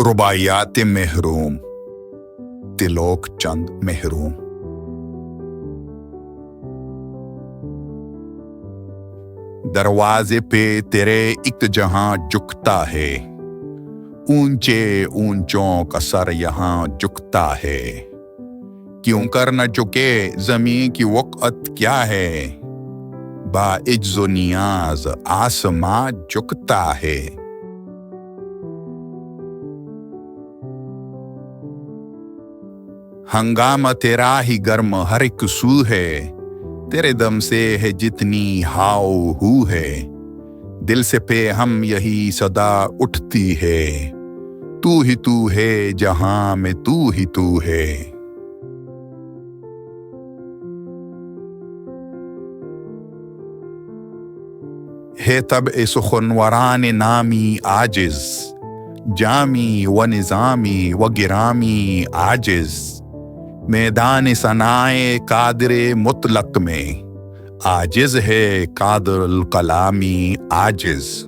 رباعیات محروم تلوک چند محروم۔ دروازے پہ تیرے ایک جہاں جھکتا ہے، اونچے اونچوں کا سر یہاں جھکتا ہے۔ کیوں کر نہ جھکے زمین کی وقعت کیا ہے، باعجز و نیاز آسماں جھکتا ہے۔ ہنگامہ تیرا ہی گرم ہر ایک سو ہے، تیرے دم سے ہے جتنی ہاؤ ہو ہے۔ دل سے پہ ہم یہی صدا اٹھتی ہے، تو ہے جہاں میں تو ہے۔ ہے طبع سخنوران نامی عاجز، جامی و نظامی و گرامی عاجز۔ میدان ثنائے قادر مطلق میں عاجز ہے قادر الکلامی عاجز۔